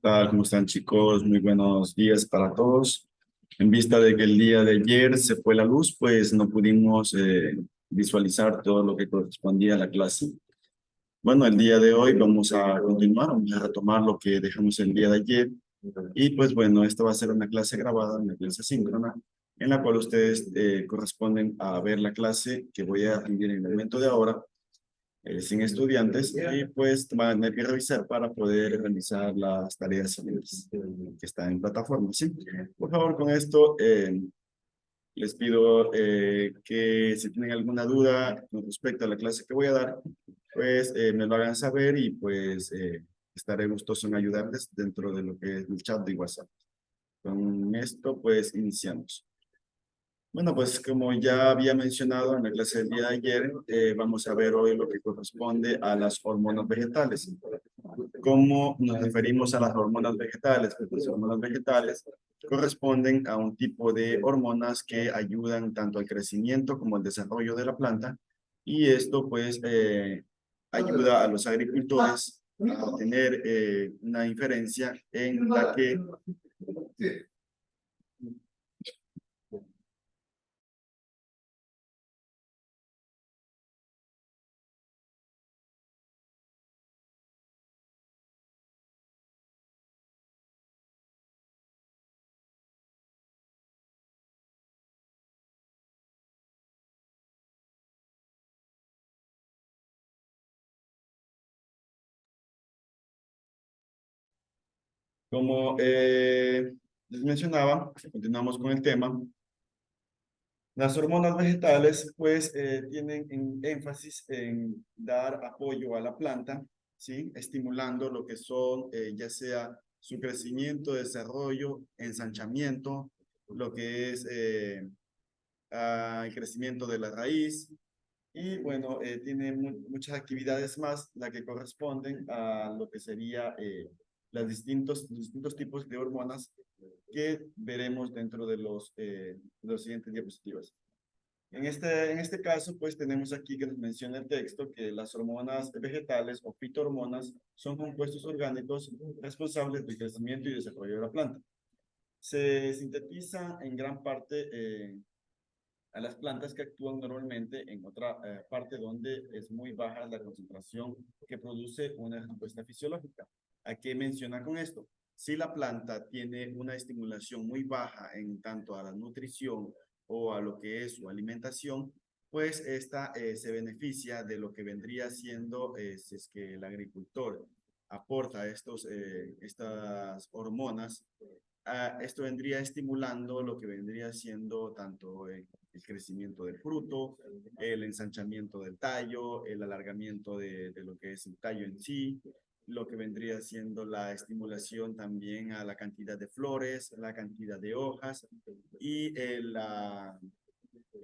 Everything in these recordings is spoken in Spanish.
Tal? ¿Cómo están, chicos? Muy buenos días para todos. En vista de que el día de ayer se fue la luz, pues no pudimos visualizar todo lo que correspondía a la clase. Bueno, el día de hoy vamos a retomar lo que dejamos el día de ayer. Y pues bueno, esta va a ser una clase grabada, una clase síncrona, en la cual ustedes corresponden a ver la clase que voy a enviar en el momento de ahora sin estudiantes y pues van a tener que revisar para poder realizar las tareas siguientes que están en plataforma, ¿sí? Por favor, con esto les pido que si tienen alguna duda con respecto a la clase que voy a dar, pues me lo hagan saber y pues estaré gustoso en ayudarles dentro de lo que es el chat de WhatsApp. Con esto, pues iniciamos. Bueno, pues como ya había mencionado en la clase del día de ayer, vamos a ver hoy lo que corresponde a las hormonas vegetales. ¿Cómo nos referimos a las hormonas vegetales? Pues las hormonas vegetales corresponden a un tipo de hormonas que ayudan tanto al crecimiento como al desarrollo de la planta y esto pues ayuda a los agricultores a tener una inferencia en la que como les mencionaba, continuamos con el tema. Las hormonas vegetales, pues, tienen énfasis en dar apoyo a la planta, ¿sí? Estimulando lo que son, ya sea su crecimiento, desarrollo, ensanchamiento, lo que es el crecimiento de la raíz. Y bueno, tiene muchas actividades más, las que corresponden a lo que sería distintos tipos de hormonas que veremos dentro de los siguientes diapositivas. En este caso, pues tenemos aquí que nos menciona el texto que las hormonas vegetales o fitohormonas son compuestos orgánicos responsables del crecimiento y desarrollo de la planta. Se sintetiza en gran parte a las plantas que actúan normalmente en otra parte donde es muy baja la concentración que produce una respuesta fisiológica. ¿A qué menciona con esto? Si la planta tiene una estimulación muy baja en tanto a la nutrición o a lo que es su alimentación, pues esta se beneficia de lo que vendría siendo, si es que el agricultor aporta estas hormonas, esto vendría estimulando lo que vendría siendo tanto el crecimiento del fruto, el ensanchamiento del tallo, el alargamiento de lo que es el tallo en sí, lo que vendría siendo la estimulación también a la cantidad de flores, la cantidad de hojas y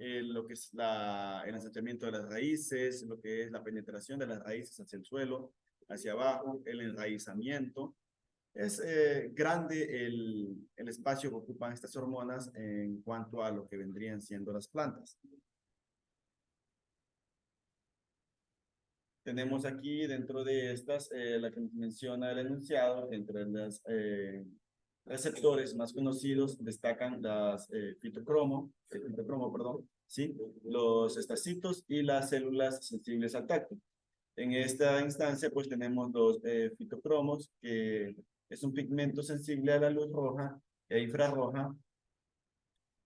lo que es el ensanchamiento de las raíces, lo que es la penetración de las raíces hacia el suelo, hacia abajo, el enraizamiento. Es grande el espacio que ocupan estas hormonas en cuanto a lo que vendrían siendo las plantas. Tenemos aquí dentro de estas, la que menciona el enunciado, entre los receptores más conocidos destacan las fitocromo, perdón, ¿sí? Los estasitos y las células sensibles al tacto. En esta instancia, pues tenemos los fitocromos, que es un pigmento sensible a la luz roja e infrarroja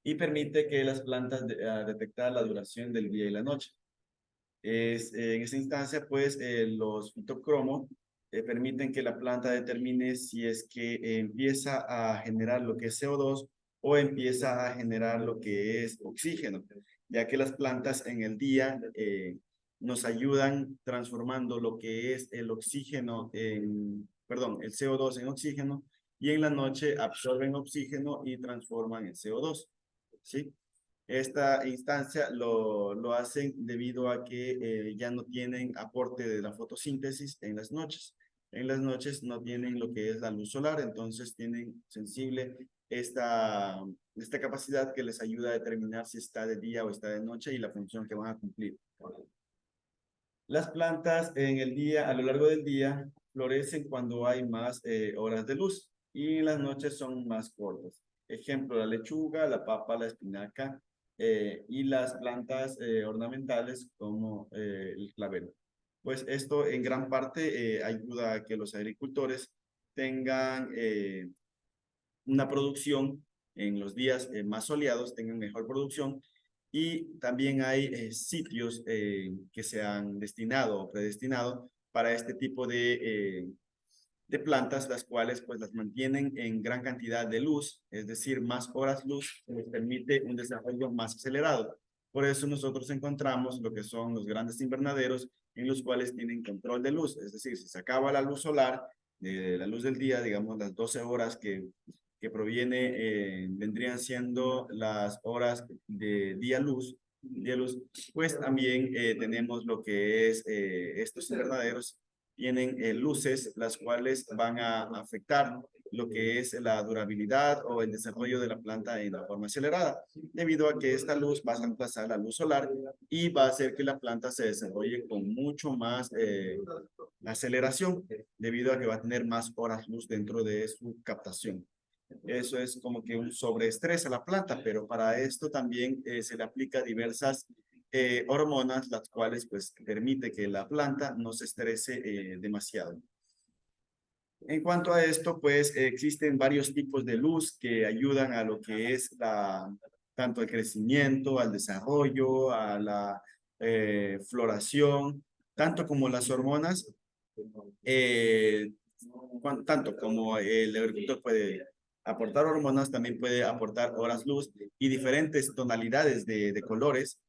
y permite que las plantas detectar la duración del día y la noche. En esta instancia, pues, los fitocromos permiten que la planta determine si es que empieza a generar lo que es CO2 o empieza a generar lo que es oxígeno, ya que las plantas en el día nos ayudan transformando lo que es el oxígeno el CO2 en oxígeno y en la noche absorben oxígeno y transforman el CO2, ¿sí? Esta instancia lo hacen debido a que ya no tienen aporte de la fotosíntesis en las noches. En las noches no tienen lo que es la luz solar, entonces tienen sensible esta capacidad que les ayuda a determinar si está de día o está de noche y la función que van a cumplir. Las plantas en el día, a lo largo del día, florecen cuando hay más horas de luz y en las noches son más cortas. Ejemplo, la lechuga, la papa, la espinaca y las plantas ornamentales como el clavel. Pues esto en gran parte ayuda a que los agricultores tengan una producción en los días más soleados, tengan mejor producción y también hay sitios que se han destinado o predestinado para este tipo de plantas, las cuales pues las mantienen en gran cantidad de luz, es decir, más horas luz, les permite un desarrollo más acelerado. Por eso nosotros encontramos lo que son los grandes invernaderos en los cuales tienen control de luz, es decir, si se acaba la luz solar, la luz del día, digamos las 12 horas que proviene, vendrían siendo las horas de día luz, pues también tenemos lo que es estos invernaderos tienen luces las cuales van a afectar lo que es la durabilidad o el desarrollo de la planta en la forma acelerada, debido a que esta luz va a reemplazar la luz solar y va a hacer que la planta se desarrolle con mucho más aceleración, debido a que va a tener más horas luz dentro de su captación. Eso es como que un sobreestrés a la planta, pero para esto también se le aplica diversas hormonas, las cuales pues permite que la planta no se estrese demasiado. En cuanto a esto, pues existen varios tipos de luz que ayudan a lo que es tanto el crecimiento, al desarrollo, a la floración, tanto como las hormonas, eh, tanto como el agricultor puede aportar hormonas, también puede aportar horas luz y diferentes tonalidades de colores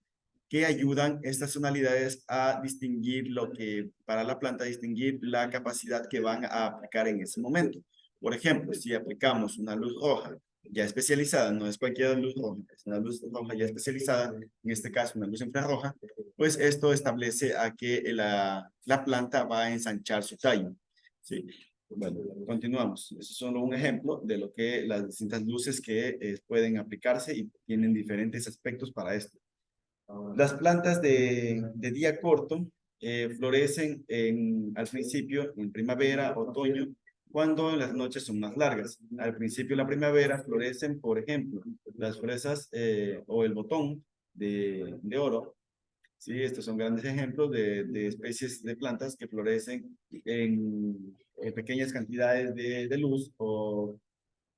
que ayudan estas tonalidades a distinguir lo que, para la planta, distinguir la capacidad que van a aplicar en ese momento. Por ejemplo, si aplicamos una luz roja ya especializada, no es cualquier luz roja, es una luz roja ya especializada, en este caso una luz infrarroja, pues esto establece a que la planta va a ensanchar su tallo. ¿Sí? Bueno, continuamos. Eso es solo un ejemplo de lo que las distintas luces que pueden aplicarse y tienen diferentes aspectos para esto. Las plantas de día corto florecen al principio, en primavera, otoño, cuando las noches son más largas. Al principio de la primavera florecen, por ejemplo, las fresas o el botón de oro. Sí, estos son grandes ejemplos de especies de plantas que florecen en pequeñas cantidades de luz o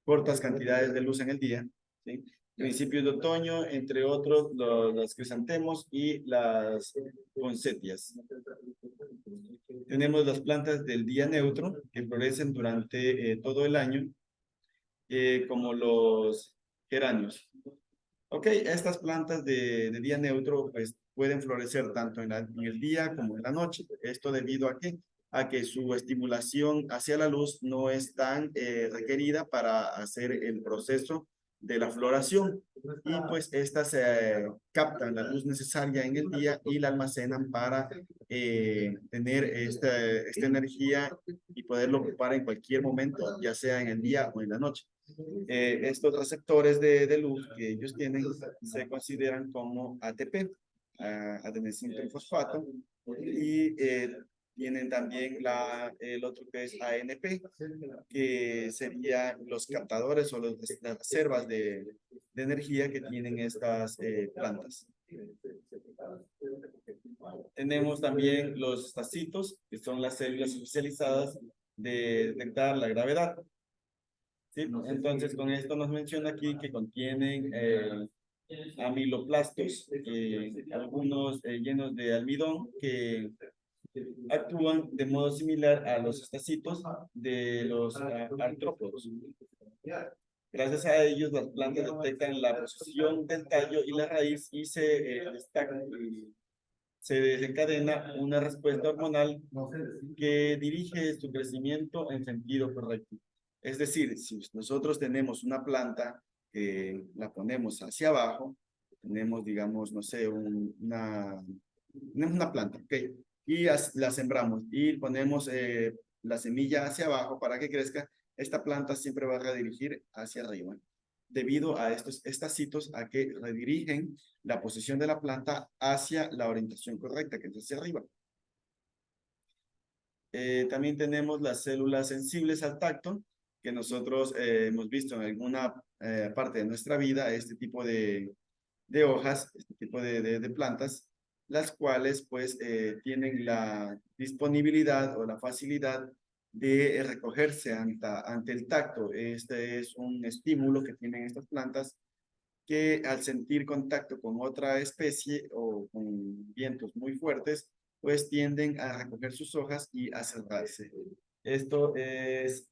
cortas cantidades de luz en el día. ¿Sí? Principios de otoño, entre otros, los crisantemos y las poncetias. Tenemos las plantas del día neutro, que florecen durante todo el año, como los geranios. Ok, estas plantas de día neutro pues, pueden florecer tanto en el día como en la noche. Esto debido a que su estimulación hacia la luz no es tan requerida para hacer el proceso de la floración. Y pues estas captan la luz necesaria en el día y la almacenan para tener esta energía y poderlo ocupar en cualquier momento, ya sea en el día o en la noche. Estos receptores de luz que ellos tienen se consideran como ATP, adenosín trifosfato, y tienen también el otro que es ANP, que serían los captadores o las reservas de energía que tienen estas plantas. Tenemos también los estacitos, que son las células especializadas de detectar la gravedad. ¿Sí? Entonces, con esto nos menciona aquí que contienen amiloplastos, algunos llenos de almidón que actúan de modo similar a los estacitos de los artrópodos. Gracias a ellos, las plantas detectan la posición del tallo y la raíz y se destacan y se desencadena una respuesta hormonal que dirige su crecimiento en sentido correcto. Es decir, si nosotros tenemos una planta que la ponemos hacia abajo, tenemos, digamos, no sé, tenemos una planta, ¿ok? Y la sembramos y ponemos la semilla hacia abajo para que crezca, esta planta siempre va a redirigir hacia arriba, debido a estos estacitos a que redirigen la posición de la planta hacia la orientación correcta, que es hacia arriba. También tenemos las células sensibles al tacto, que nosotros hemos visto en alguna parte de nuestra vida, este tipo de hojas, este tipo de plantas, las cuales pues tienen la disponibilidad o la facilidad de recogerse ante el tacto. Este es un estímulo que tienen estas plantas que al sentir contacto con otra especie o con vientos muy fuertes, pues tienden a recoger sus hojas y a cerrarse. Esto es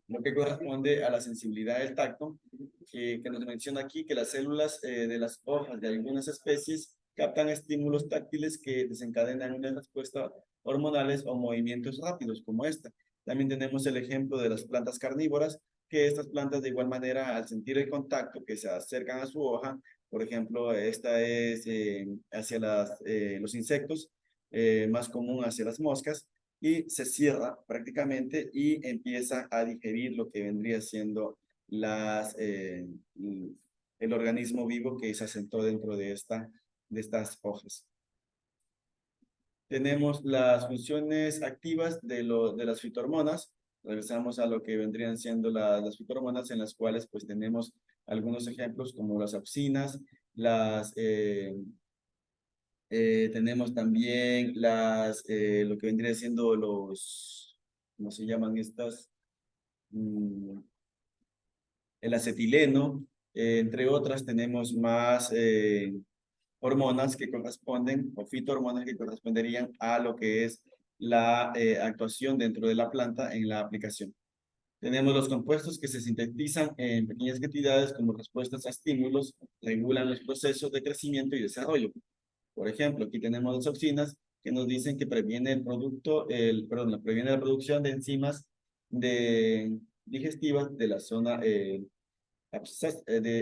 lo que corresponde a la sensibilidad del tacto, que nos menciona aquí que las células de las hojas de algunas especies captan estímulos táctiles que desencadenan una respuesta hormonales o movimientos rápidos como esta. También tenemos el ejemplo de las plantas carnívoras, que estas plantas de igual manera al sentir el contacto que se acercan a su hoja, por ejemplo, esta es hacia los insectos, más común hacia las moscas, y se cierra prácticamente y empieza a digerir lo que vendría siendo el organismo vivo que se asentó dentro de estas hojas. Tenemos las funciones activas de las fitohormonas. Regresamos a lo que vendrían siendo las fitohormonas, en las cuales pues tenemos algunos ejemplos como las auxinas, tenemos también lo que vendría siendo ¿cómo se llaman estas? Mm, el acetileno, entre otras tenemos más hormonas que corresponden, o fitohormonas que corresponderían a lo que es la actuación dentro de la planta en la aplicación. Tenemos los compuestos que se sintetizan en pequeñas cantidades como respuestas a estímulos, regulan los procesos de crecimiento y desarrollo. Por ejemplo, aquí tenemos las auxinas que nos dicen que previene la producción de enzimas digestivas de la zona de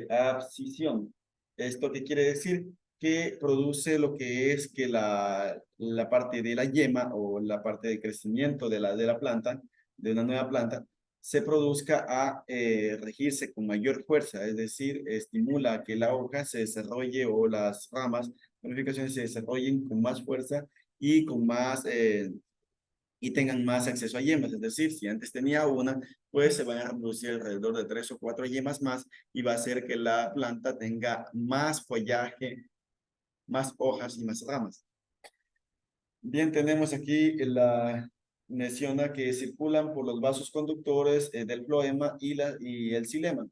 abscisión. ¿Esto qué quiere decir? Que produce lo que es que la parte de la yema o la parte de crecimiento de la planta, de una nueva planta, se produzca a regirse con mayor fuerza, es decir, estimula que la hoja se desarrolle o las ramas, ramificaciones se desarrollen con más fuerza y con más y tengan más acceso a yemas. Es decir, si antes tenía una, pues se van a reproducir alrededor de 3 o 4 yemas más y va a hacer que la planta tenga más follaje, más hojas y más ramas. Bien, tenemos aquí menciona que circulan por los vasos conductores del floema y el xilema,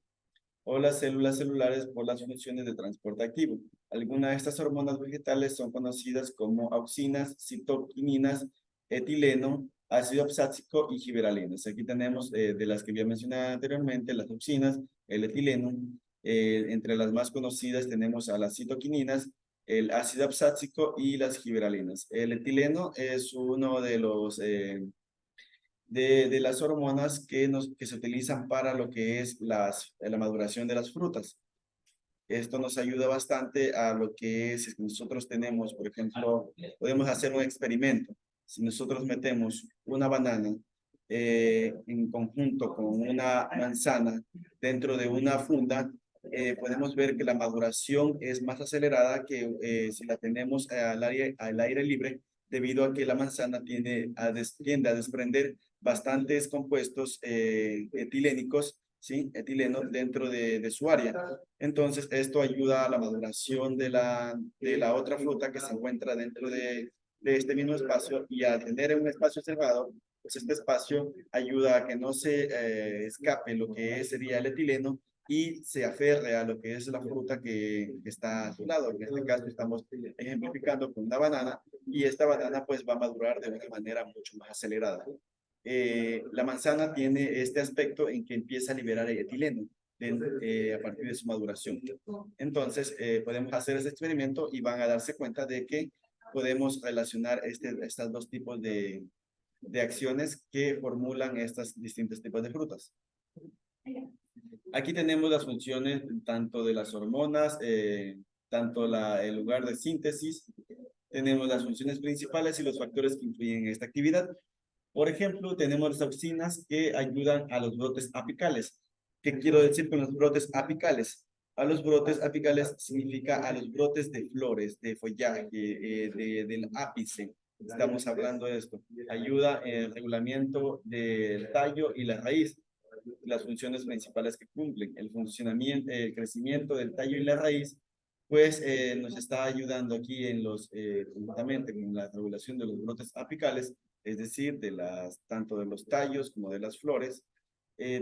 o las células celulares por las funciones de transporte activo. Algunas de estas hormonas vegetales son conocidas como auxinas, citokininas, etileno, ácido abscásico y giberalinas. Aquí tenemos de las que había mencionado anteriormente, las auxinas, el etileno. Entre las más conocidas tenemos a las citokininas, el ácido abscásico y las giberalinas. El etileno es uno de las hormonas que se utilizan para lo que es la maduración de las frutas. Esto nos ayuda bastante a lo que es, si nosotros tenemos, por ejemplo, podemos hacer un experimento. Si nosotros metemos una banana en conjunto con una manzana dentro de una funda, podemos ver que la maduración es más acelerada que si la tenemos al aire libre, debido a que la manzana tiende a desprender bastantes compuestos etilénicos, ¿sí? Etileno dentro de su área. Entonces, esto ayuda a la maduración de la otra fruta que se encuentra dentro de este mismo espacio, y al tener un espacio cerrado, pues este espacio ayuda a que no se escape lo que sería el etileno y se aferre a lo que es la fruta que está a su lado. En este caso estamos ejemplificando con una banana, y esta banana pues va a madurar de una manera mucho más acelerada. La manzana tiene este aspecto en que empieza a liberar el etileno a partir de su maduración. Entonces, podemos hacer ese experimento y van a darse cuenta de que podemos relacionar estos dos tipos de acciones que formulan estos distintos tipos de frutas. Aquí tenemos las funciones tanto de las hormonas, tanto el lugar de síntesis, tenemos las funciones principales y los factores que influyen en esta actividad. Por ejemplo, tenemos las auxinas que ayudan a los brotes apicales. ¿Qué quiero decir con los brotes apicales? A los brotes apicales significa a los brotes de flores, de follaje, del ápice. estamos hablando de esto. Ayuda en el regulamiento del tallo y la raíz, las funciones principales que cumplen, el funcionamiento, el crecimiento del tallo y la raíz, pues nos está ayudando aquí en justamente con la regulación de los brotes apicales, es decir, tanto de los tallos como de las flores,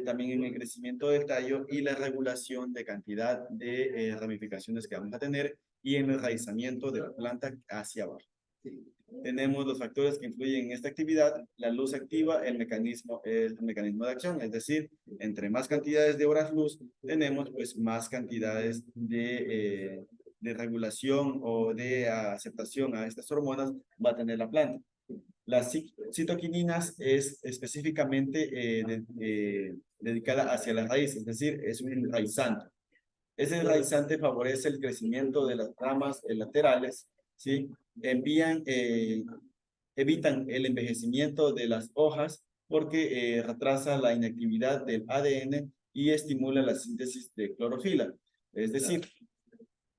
también en el crecimiento del tallo y la regulación de cantidad de ramificaciones que vamos a tener y en el enraizamiento de la planta hacia abajo. Tenemos los factores que influyen en esta actividad, la luz activa, el mecanismo de acción, es decir, entre más cantidades de horas luz tenemos, pues más cantidades de regulación o de aceptación a estas hormonas va a tener la planta. Las citoquininas es específicamente dedicada hacia la raíz, es decir, es un enraizante. Ese enraizante favorece el crecimiento de las ramas laterales, ¿sí? Evitan el envejecimiento de las hojas porque retrasa la inactividad del ADN y estimula la síntesis de clorofila. Es decir,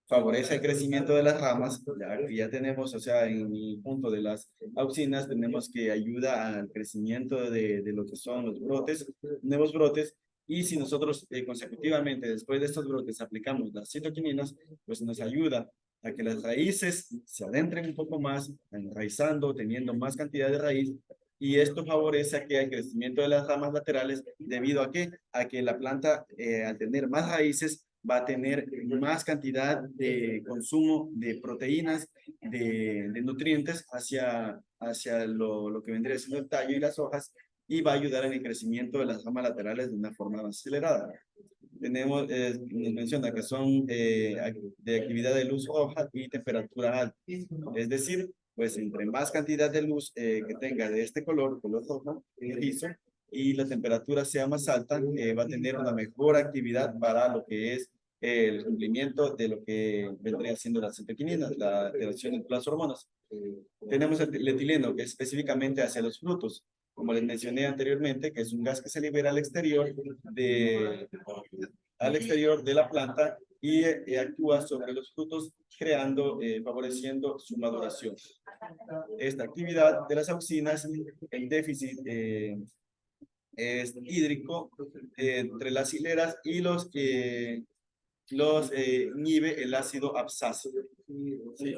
favorece el crecimiento de las ramas. Ya tenemos, o sea, en el punto de las auxinas, tenemos que ayuda al crecimiento de lo que son los brotes, nuevos brotes. Y si nosotros consecutivamente, después de estos brotes, aplicamos las citoquininas, pues nos ayuda a que las raíces se adentren un poco más, enraizando, teniendo más cantidad de raíz. Y esto favorece a que el crecimiento de las ramas laterales, ¿debido a qué? A que la planta, al tener más raíces, va a tener más cantidad de consumo de proteínas, de nutrientes hacia lo que vendría siendo el tallo y las hojas, y va a ayudar en el crecimiento de las ramas laterales de una forma más acelerada. Nos menciona que son de actividad de luz roja y temperatura alta. Es decir, pues entre más cantidad de luz que tenga de este color rojo, liso, y la temperatura sea más alta, va a tener una mejor actividad para lo que es el cumplimiento de lo que vendría siendo las citoquininas, la alteración de las hormonas. Tenemos el etileno, que es específicamente hacia los frutos, como les mencioné anteriormente, que es un gas que se libera al exterior de la planta y actúa sobre los frutos, creando, favoreciendo su maduración. Esta actividad de las auxinas, el déficit es hídrico entre las hileras y los inhibe el ácido abscásico. Sí.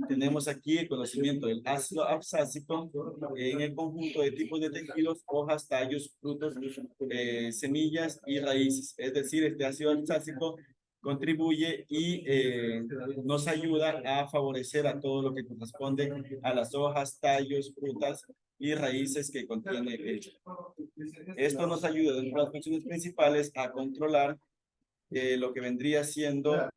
Tenemos aquí el conocimiento del ácido abscásico en el conjunto de tipos de tejidos, hojas, tallos, frutos, semillas y raíces. Es decir, este ácido abscásico contribuye y nos ayuda a favorecer a todo lo que corresponde a las hojas, tallos, frutas y raíces que contiene el. Esto nos ayuda dentro de las funciones principales a controlar lo que vendría siendo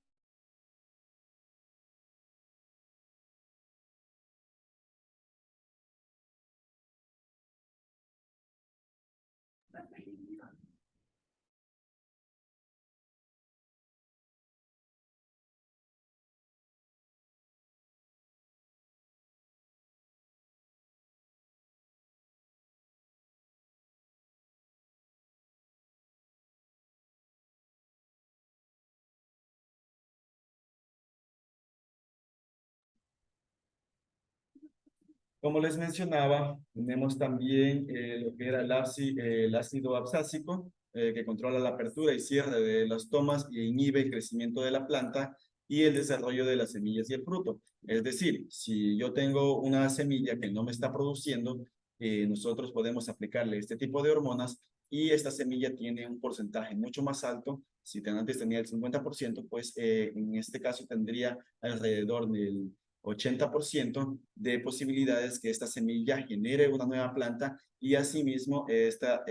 como les mencionaba, tenemos también lo que era el ácido abscásico, que controla la apertura y cierre de las tomas y inhibe el crecimiento de la planta y el desarrollo de las semillas y el fruto. Es decir, si yo tengo una semilla que no me está produciendo, nosotros podemos aplicarle este tipo de hormonas y esta semilla tiene un porcentaje mucho más alto. Si antes tenía el 50%, pues en este caso tendría alrededor del 80% de posibilidades que esta semilla genere una nueva planta y asimismo esta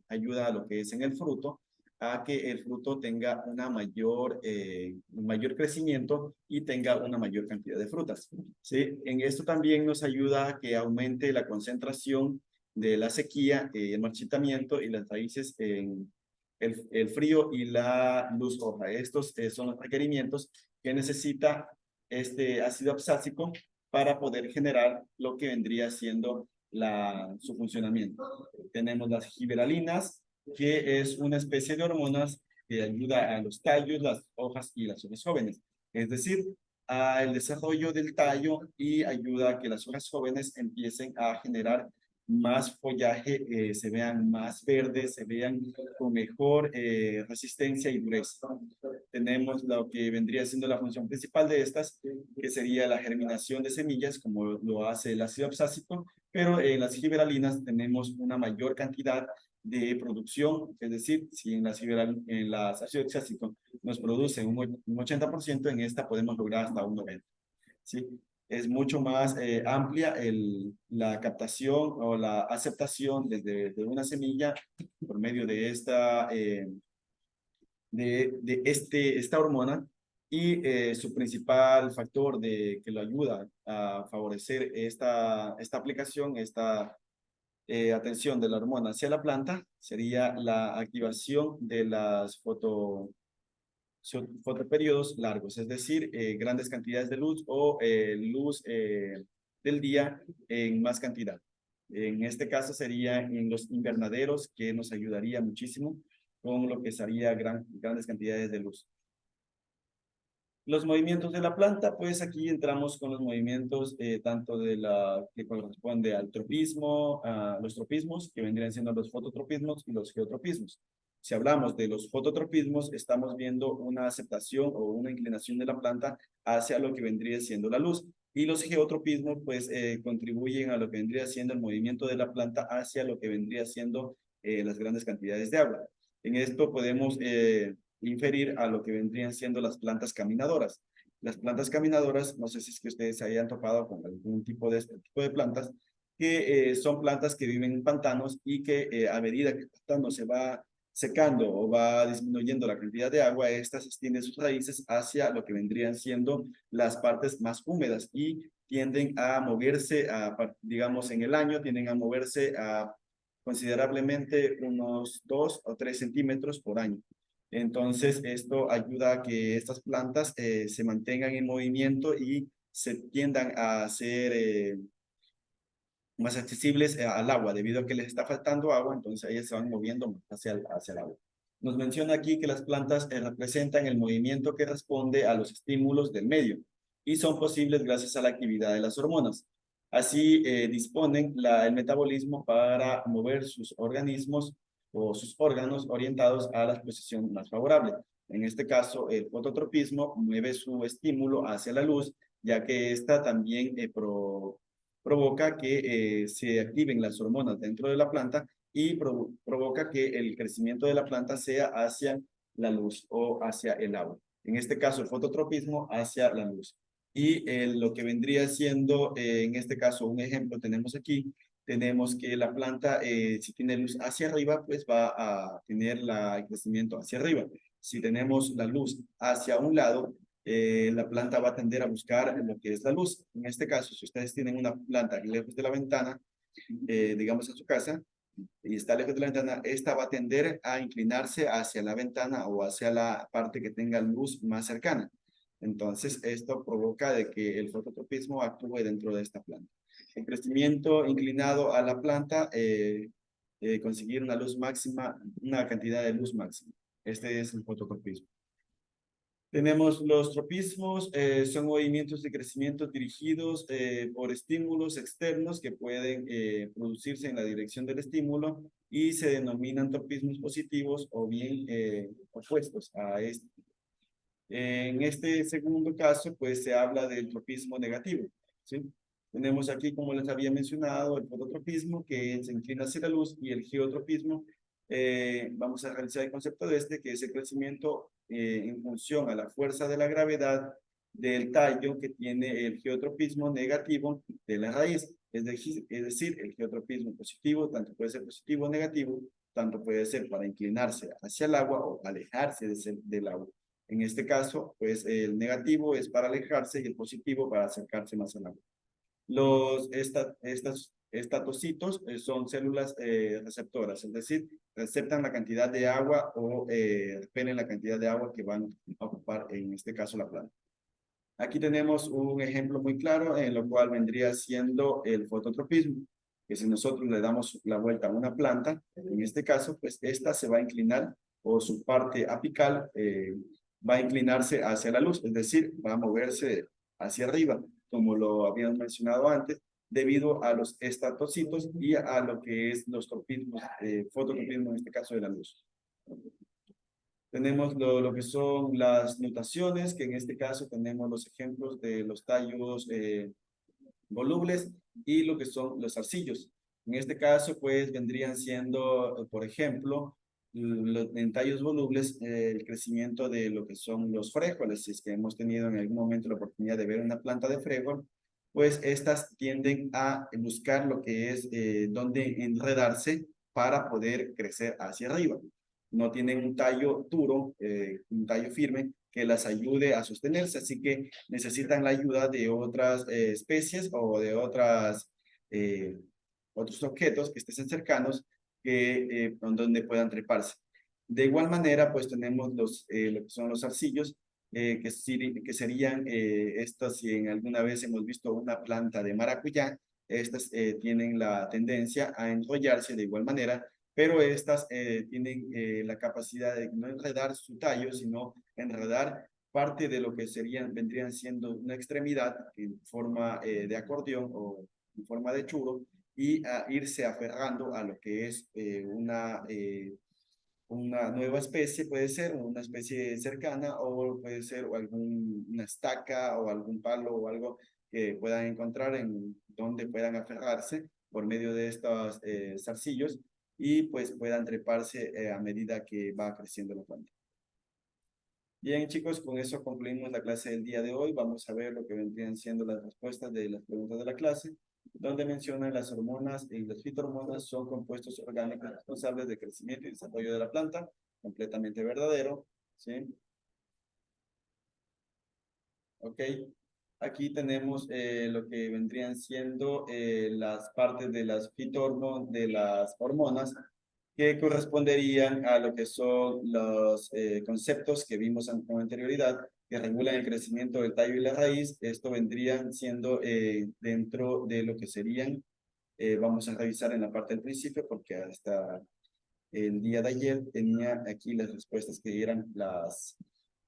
ayuda a lo que es en el fruto, a que el fruto tenga un mayor crecimiento y tenga una mayor cantidad de frutas. ¿Sí? En esto también nos ayuda a que aumente la concentración de la sequía, el marchitamiento y las raíces en el frío y la luz roja. Estos son los requerimientos que necesita este ácido abscásico para poder generar lo que vendría siendo su funcionamiento. Tenemos las giberalinas, que es una especie de hormonas que ayuda a los tallos, las hojas y las hojas jóvenes. Es decir, al desarrollo del tallo y ayuda a que las hojas jóvenes empiecen a generar más follaje, se vean más verdes, se vean con mejor resistencia y dureza. Tenemos lo que vendría siendo la función principal de estas, que sería la germinación de semillas, como lo hace el ácido abscásico, pero en las giberalinas tenemos una mayor cantidad de producción, es decir, si en las ácido abscásico nos produce un 80%, en esta podemos lograr hasta un 90%. ¿Sí? Es mucho más amplia la captación o la aceptación desde una semilla por medio de esta hormona y su principal factor que lo ayuda a favorecer esta aplicación, esta atención de la hormona hacia la planta, sería la activación de las fotoperiodos largos, es decir, grandes cantidades de luz o luz del día en más cantidad. En este caso sería en los invernaderos, que nos ayudaría muchísimo con lo que sería grandes cantidades de luz. Los movimientos de la planta, pues aquí entramos con los movimientos tanto de la que corresponde al tropismo, a los tropismos, que vendrían siendo los fototropismos y los geotropismos. Si hablamos de los fototropismos, estamos viendo una aceptación o una inclinación de la planta hacia lo que vendría siendo la luz. Y los geotropismos, pues, contribuyen a lo que vendría siendo el movimiento de la planta hacia lo que vendría siendo las grandes cantidades de agua. En esto podemos inferir a lo que vendrían siendo las plantas caminadoras. Las plantas caminadoras, no sé si es que ustedes se hayan topado con algún tipo de este tipo de plantas, que son plantas que viven en pantanos y que a medida que el pantano se va secando o va disminuyendo la cantidad de agua, estas extienden sus raíces hacia lo que vendrían siendo las partes más húmedas y tienden a moverse, digamos, en el año, tienden a moverse a considerablemente unos 2 o 3 centímetros por año. Entonces, esto ayuda a que estas plantas se mantengan en movimiento y se tiendan a ser más accesibles al agua, debido a que les está faltando agua, entonces ellas se van moviendo hacia el agua. Nos menciona aquí que las plantas representan el movimiento que responde a los estímulos del medio y son posibles gracias a la actividad de las hormonas. Así disponen el metabolismo para mover sus organismos o sus órganos orientados a la posición más favorable. En este caso, el fototropismo mueve su estímulo hacia la luz, ya que esta también provoca que se activen las hormonas dentro de la planta y provoca que el crecimiento de la planta sea hacia la luz o hacia el agua. En este caso, el fototropismo hacia la luz. Y lo que vendría siendo, en este caso, un ejemplo tenemos aquí, tenemos que la planta, si tiene luz hacia arriba, pues va a tener el crecimiento hacia arriba. Si tenemos la luz hacia un lado, la planta va a tender a buscar lo que es la luz. En este caso, si ustedes tienen una planta lejos de la ventana, digamos en su casa, y está lejos de la ventana, esta va a tender a inclinarse hacia la ventana o hacia la parte que tenga luz más cercana. Entonces, esto provoca de que el fototropismo actúe dentro de esta planta. El crecimiento inclinado a la planta, conseguir una luz máxima, una cantidad de luz máxima. Este es el fototropismo. Tenemos los tropismos, son movimientos de crecimiento dirigidos por estímulos externos que pueden producirse en la dirección del estímulo y se denominan tropismos positivos o bien opuestos a este. En este segundo caso, pues se habla del tropismo negativo, ¿sí? Tenemos aquí, como les había mencionado, el fototropismo que se inclina hacia la luz y el geotropismo. Vamos a realizar el concepto de que es el crecimiento en función a la fuerza de la gravedad del tallo que tiene el geotropismo negativo de la raíz. Es decir, el geotropismo positivo, tanto puede ser positivo o negativo, tanto puede ser para inclinarse hacia el agua o alejarse del agua. En este caso, pues el negativo es para alejarse y el positivo para acercarse más al agua. Los estatocitos son células receptoras, es decir, receptan la cantidad de agua o repelen la cantidad de agua que van a ocupar, en este caso, la planta. Aquí tenemos un ejemplo muy claro en lo cual vendría siendo el fototropismo, que si nosotros le damos la vuelta a una planta, en este caso, pues esta se va a inclinar o su parte apical va a inclinarse hacia la luz, es decir, va a moverse hacia arriba, como lo habíamos mencionado antes, debido a los estatocitos y a lo que es los tropismos, fototropismos en este caso de la luz. Tenemos lo que son las notaciones, que en este caso tenemos los ejemplos de los tallos volubles y lo que son los arcillos. En este caso, pues vendrían siendo, por ejemplo, en tallos volubles, el crecimiento de lo que son los fréjoles. Si es que hemos tenido en algún momento la oportunidad de ver una planta de fréjol, pues estas tienden a buscar lo que es donde enredarse para poder crecer hacia arriba. No tienen un tallo duro, un tallo firme que las ayude a sostenerse, así que necesitan la ayuda de otras especies o de otros objetos que estén cercanos donde puedan treparse. De igual manera, pues tenemos lo que son los arcillos, que serían estas, si en alguna vez hemos visto una planta de maracuyá, estas tienen la tendencia a enrollarse de igual manera, pero estas tienen la capacidad de no enredar su tallo, sino enredar parte de lo que vendrían siendo una extremidad en forma de acordeón o en forma de churro y a irse aferrando a lo que es una nueva especie, puede ser una especie cercana o puede ser una estaca o algún palo o algo que puedan encontrar en donde puedan aferrarse por medio de estos zarcillos y pues puedan treparse a medida que va creciendo la planta. Bien, chicos, con eso concluimos la clase del día de hoy. Vamos a ver lo que vendrían siendo las respuestas de las preguntas de la clase, donde mencionan las hormonas y las fitohormonas son compuestos orgánicos responsables del crecimiento y desarrollo de la planta. Completamente verdadero, ¿sí? Ok. Aquí tenemos lo que vendrían siendo las partes de las de las hormonas que corresponderían a lo que son los conceptos que vimos con anterioridad, que regulan el crecimiento del tallo y la raíz. Esto vendrían siendo dentro de lo que serían, vamos a revisar en la parte del principio, porque hasta el día de ayer tenía aquí las respuestas que eran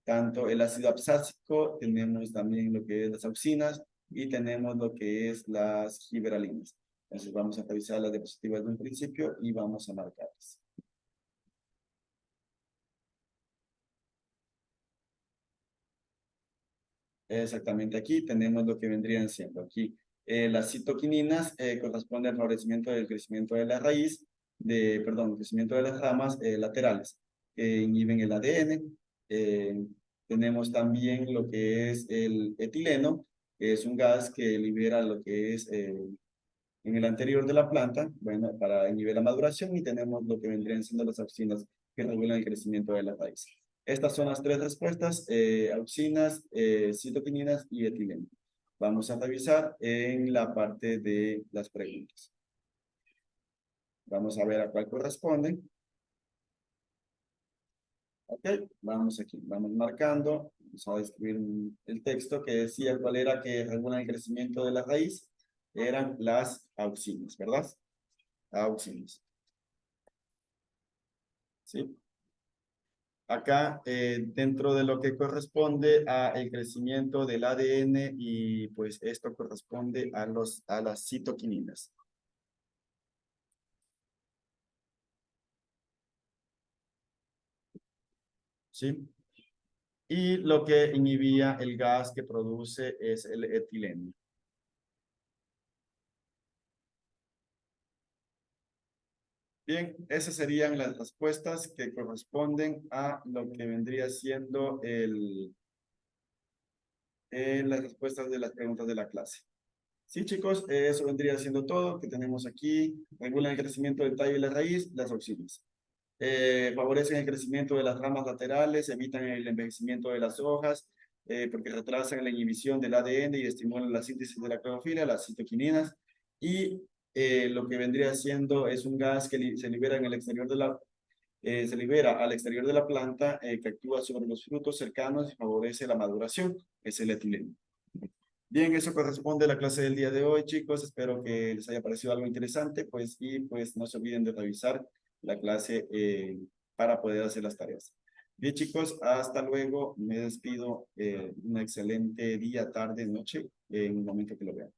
tanto el ácido abscásico, tenemos también lo que es las auxinas y tenemos lo que es las giberalinas. Entonces vamos a revisar las diapositivas de un principio y vamos a marcarlas. Exactamente, aquí tenemos lo que vendrían siendo aquí. Las citoquininas corresponden al favorecimiento del crecimiento de la raíz, crecimiento de las ramas laterales, que inhiben el ADN. Tenemos también lo que es el etileno, que es un gas que libera lo que es en el anterior de la planta, bueno, para inhibir la maduración, y tenemos lo que vendrían siendo las auxinas que regulan el crecimiento de la raíz. Estas son las tres respuestas, auxinas, citoquininas y etileno. Vamos a revisar en la parte de las preguntas. Vamos a ver a cuál corresponde. Ok, vamos aquí, vamos marcando, vamos a escribir el texto que decía cuál era que regulan el crecimiento de la raíz. Eran las auxinas, ¿verdad? Auxinas. ¿Sí? Acá, dentro de lo que corresponde a el crecimiento del ADN y pues esto corresponde a las citoquininas. ¿Sí? Y lo que inhibía el gas que produce es el etileno. Bien, esas serían las respuestas que corresponden a lo que vendría siendo las respuestas de las preguntas de la clase. Sí, chicos, eso vendría siendo todo que tenemos aquí. Regulan el crecimiento del tallo y la raíz, las auxinas. Favorecen el crecimiento de las ramas laterales, evitan el envejecimiento de las hojas, porque retrasan la inhibición del ADN y estimulan la síntesis de la clorofila, las citoquininas, y lo que vendría siendo es un gas que se libera en el exterior se libera al exterior de la planta, que actúa sobre los frutos cercanos y favorece la maduración, es el etileno. Bien, eso corresponde a la clase del día de hoy, chicos. Espero que les haya parecido algo interesante, pues, y pues no se olviden de revisar la clase para poder hacer las tareas. Bien, chicos, hasta luego. Me despido. Un excelente día, tarde, noche, en el momento que lo vean.